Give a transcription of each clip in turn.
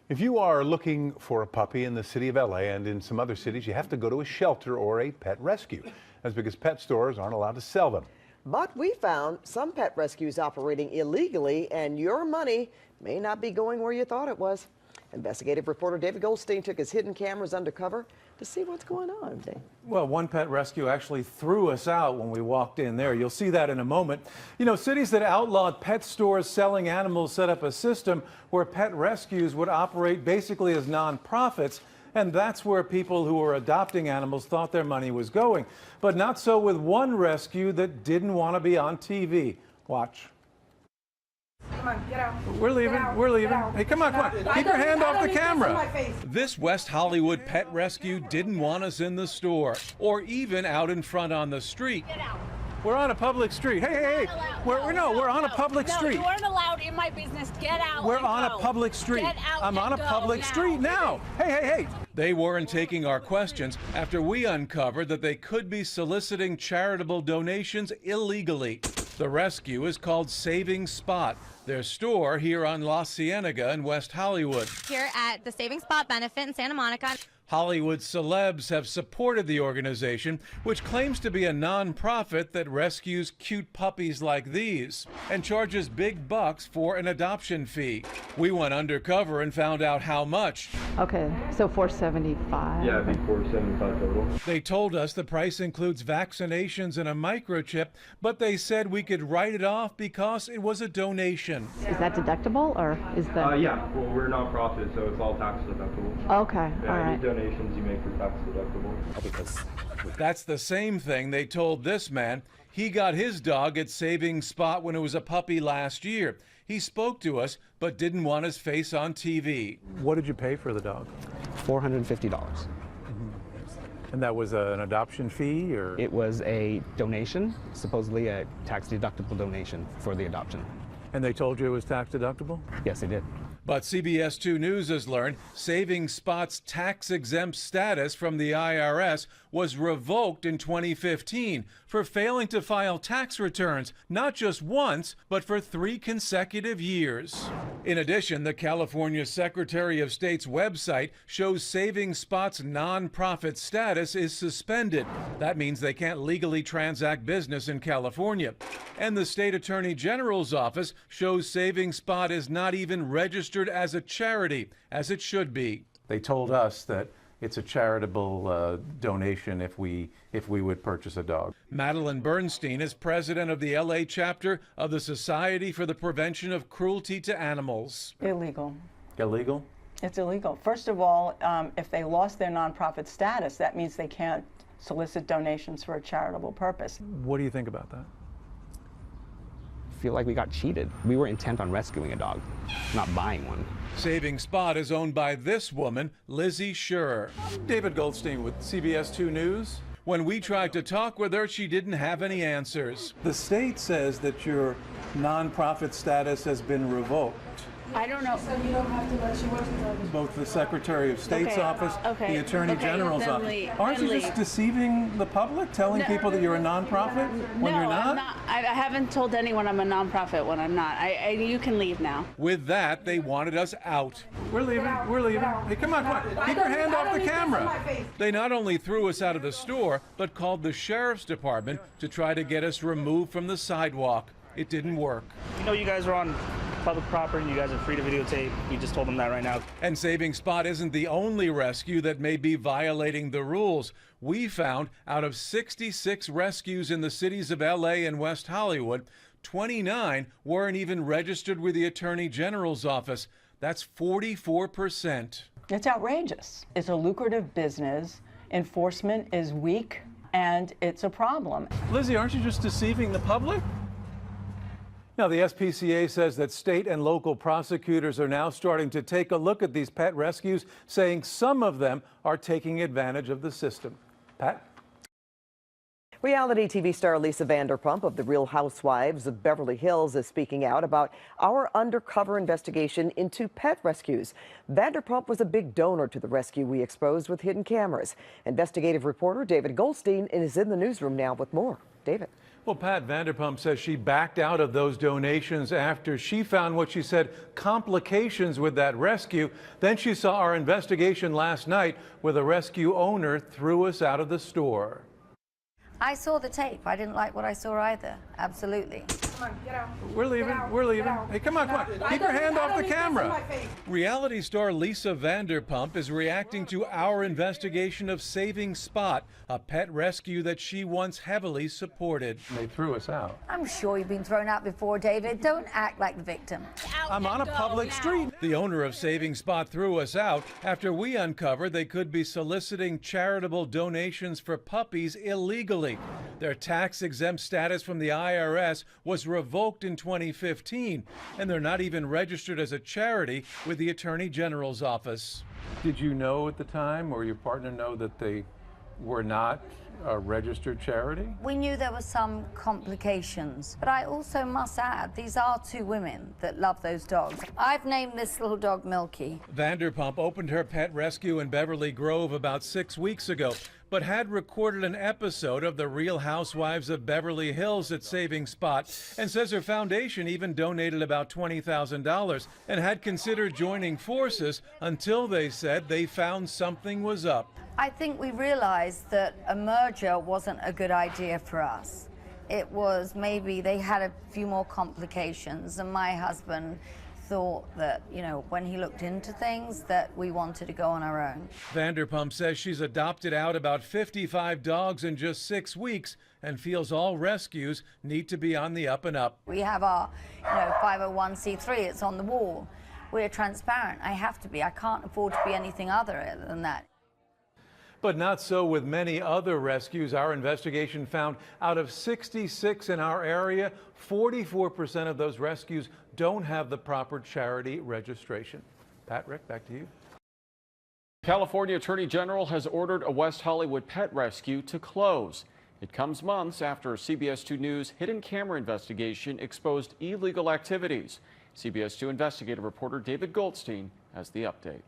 If you are looking for a puppy in the city of LA and in some other cities, you have to go to a shelter or a pet rescue. That's because pet stores aren't allowed to sell them. But we found some pet rescues operating illegally, and your money may not be going where you thought it was. Investigative reporter David Goldstein took his hidden cameras undercover to see what's going on. Well, one pet rescue actually threw us out when we walked in there. You'll see that in a moment. You know, cities that outlawed pet stores selling animals set up a system where pet rescues would operate basically as nonprofits. And that's where people who were adopting animals thought their money was going. But not so with one rescue that didn't want to be on TV. Watch. Come on, get out. We're leaving. We're leaving. Hey, come on, come on. Keep your hand off the camera. This West Hollywood pet rescue didn't want us in the store or even out in front on the street. Get out. We're on a public street. Hey, hey, hey. We're on a public street. You aren't allowed in my business. Get out. We're on a public street. Get out. I'm on a public street now. Hey, hey, hey. They weren't taking our questions after we uncovered that they could be soliciting charitable donations illegally. The rescue is called Saving Spot. Their store here on La Cienega in West Hollywood. Here at the Saving Spot benefit in Santa Monica. Hollywood celebs have supported the organization, which claims to be a nonprofit that rescues cute puppies like these and charges big bucks for an adoption fee. We went undercover and found out how much. Okay, so $475. Yeah, it'd be $475 total. They told us the price includes vaccinations and a microchip, but they said we could write it off because it was a donation. Is that deductible or is that? Yeah, well, we're a nonprofit, so it's all tax deductible. Okay, Yeah, all any right. donations you make are tax deductible. That's the same thing they told this man. He got his dog at Saving Spot when it was a puppy last year. He spoke to us, but didn't want his face on TV. What did you pay for the dog? $450. And that was an adoption fee, or? It was a donation, supposedly a tax-deductible donation for the adoption. And they told you it was tax deductible? Yes, they did. But CBS 2 News has learned Saving Spot's tax-exempt status from the IRS was revoked in 2015 for failing to file tax returns, not just once, but for 3 consecutive years. In addition, the California Secretary of State's website shows Saving Spot's nonprofit status is suspended. That means they can't legally transact business in California. And the State Attorney General's office shows Saving Spot is not even registered as a charity, as it should be. They told us that it's a charitable donation if we would purchase a dog. Madeline Bernstein is president of the LA chapter of the Society for the Prevention of Cruelty to Animals. Illegal. Illegal? It's illegal. First of all, if they lost their nonprofit status, that means they can't solicit donations for a charitable purpose. What do you think about that? I feel like we got cheated. We were intent on rescuing a dog, not buying one. Saving Spot is owned by this woman, Lizzie Schurer. David Goldstein with CBS 2 News. When we tried to talk with her, she didn't have any answers. The state says that your nonprofit status has been revoked. I don't know. So you don't have to let you watch the Both the Secretary of State's office, okay, the Attorney General's then office. leave, Aren't then you just leave. deceiving the public, telling people that you're a nonprofit when no, you're not? I'm not. I haven't told anyone I'm a nonprofit when I'm not. You can leave now. With that, they wanted us out. We're leaving. We're leaving. Hey, come on, come on. Keep your hand off the camera. They not only threw us out of the store, but called the sheriff's department to try to get us removed from the sidewalk. It didn't work. You know, you guys are on public property, you guys are free to videotape. We just told them that right now. And Saving Spot isn't the only rescue that may be violating the rules. We found out of 66 rescues in the cities of LA and West Hollywood, 29 weren't even registered with the Attorney General's office. That's 44%. It's outrageous. It's a lucrative business. Enforcement is weak, and it's a problem. Lizzie, aren't you just deceiving the public? Now, the SPCA says that state and local prosecutors are now starting to take a look at these pet rescues, saying some of them are taking advantage of the system. Pat? Reality TV star Lisa Vanderpump of The Real Housewives of Beverly Hills is speaking out about our undercover investigation into pet rescues. Vanderpump was a big donor to the rescue we exposed with hidden cameras. Investigative reporter David Goldstein is in the newsroom now with more. David. Well, Pat Vanderpump says she backed out of those donations after she found what she said complications with that rescue. Then she saw our investigation last night where the rescue owner threw us out of the store. I saw the tape. I didn't like what I saw either. Absolutely. Come on, get out. We're leaving. We're leaving. Hey, come on, come on. Keep your hand off the camera. Reality star Lisa Vanderpump is reacting to our investigation of Saving Spot, a pet rescue that she once heavily supported. They threw us out. I'm sure you've been thrown out before, David. Don't act like the victim. I'm on a public street. The owner of Saving Spot threw us out after we uncovered they could be soliciting charitable donations for puppies illegally. Their tax-exempt status from the IRS was revoked in 2015, and they're not even registered as a charity with the Attorney General's office. Did you know at the time, or your partner know, that they were not a registered charity? We knew there were some complications, but I also must add, these are two women that love those dogs. I've named this little dog Milky. Vanderpump opened her pet rescue in Beverly Grove about 6 weeks ago, but had recorded an episode of The Real Housewives of Beverly Hills at Saving Spot and says her foundation even donated about $20,000 and had considered joining forces until they said they found something was up. I think we realized that a merger wasn't a good idea for us. It was maybe they had a few more complications, and my husband thought that, you know, when he looked into things, that we wanted to go on our own. Vanderpump says she's adopted out about 55 dogs in just 6 weeks and feels all rescues need to be on the up and up. We have our, 501c3, it's on the wall. We're transparent. I have to be. I can't afford to be anything other than that. But not so with many other rescues. Our investigation found out of 66 in our area, 44% of those rescues don't have the proper charity registration. Pat, Rick, back to you. California Attorney General has ordered a West Hollywood pet rescue to close. It comes months after a CBS 2 News hidden camera investigation exposed illegal activities. CBS 2 investigative reporter David Goldstein has the update.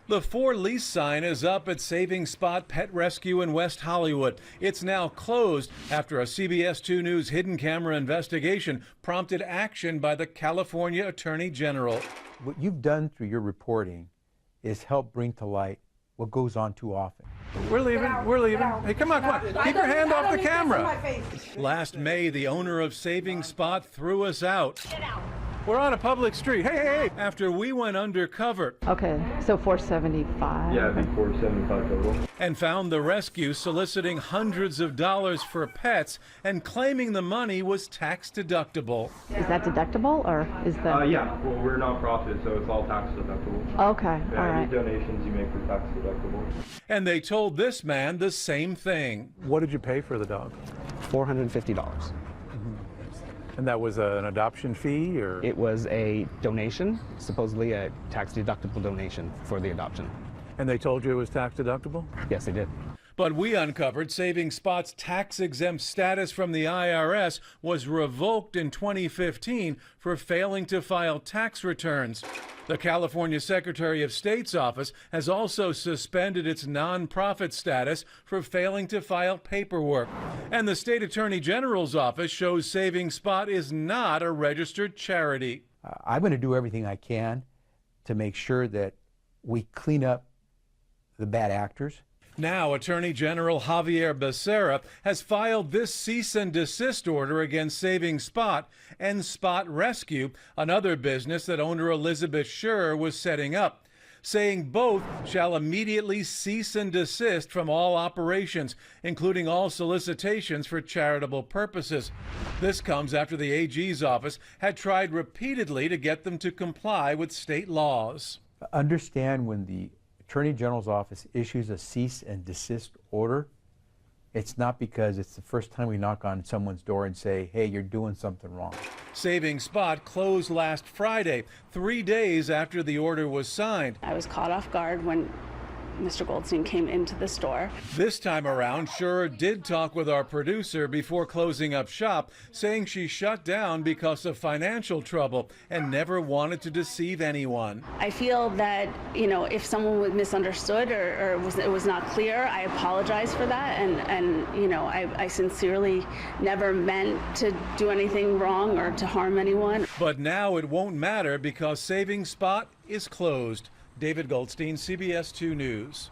The for lease sign is up at Saving Spot Pet Rescue in West Hollywood. It's now closed after a CBS 2 News hidden camera investigation prompted action by the California Attorney General. What you've done through your reporting is help bring to light what goes on too often. We're leaving. We're leaving. Hey, come on, come on. Keep your hand off the camera. Last May, the owner of Saving Spot threw us out. We're on a public street. Hey, hey, hey. After we went undercover. Okay, so 475. Yeah, it'd be 475 total. And found the rescue soliciting hundreds of dollars for pets and claiming the money was tax deductible. Is that deductible, or is that? Yeah, well, we're not-profit, so it's all tax deductible. Okay, Yeah, all right. any donations you make are tax deductible. And they told this man the same thing. What did you pay for the dog? $450. And that was an adoption fee, or? It was a donation, supposedly a tax-deductible donation for the adoption. And they told you it was tax deductible? Yes, they did. But we uncovered Saving Spot's tax-exempt status from the IRS was revoked in 2015 for failing to file tax returns. The California Secretary of State's office has also suspended its nonprofit status for failing to file paperwork. And the State Attorney General's office shows Saving Spot is not a registered charity. I'm going to do everything I can to make sure that we clean up the bad actors. Now, Attorney General Javier Becerra has filed this cease and desist order against Saving Spot and Spot Rescue, another business that owner Elizabeth Schur was setting up, saying both shall immediately cease and desist from all operations, including all solicitations for charitable purposes. This comes after the AG's office had tried repeatedly to get them to comply with state laws. Understand, when the Attorney General's office issues a cease and desist order, it's not because it's the first time we knock on someone's door and say, hey, you're doing something wrong. Saving Spot closed last Friday, 3 days after the order was signed. I was caught off guard when Mr. Goldstein came into the store. This time around, Schurer did talk with our producer before closing up shop, saying she shut down because of financial trouble and never wanted to deceive anyone. I feel that, you know, if someone was misunderstood or it was not clear, I apologize for that. And you know, I sincerely never meant to do anything wrong or to harm anyone. But now it won't matter because Saving Spot is closed. David Goldstein, CBS 2 News.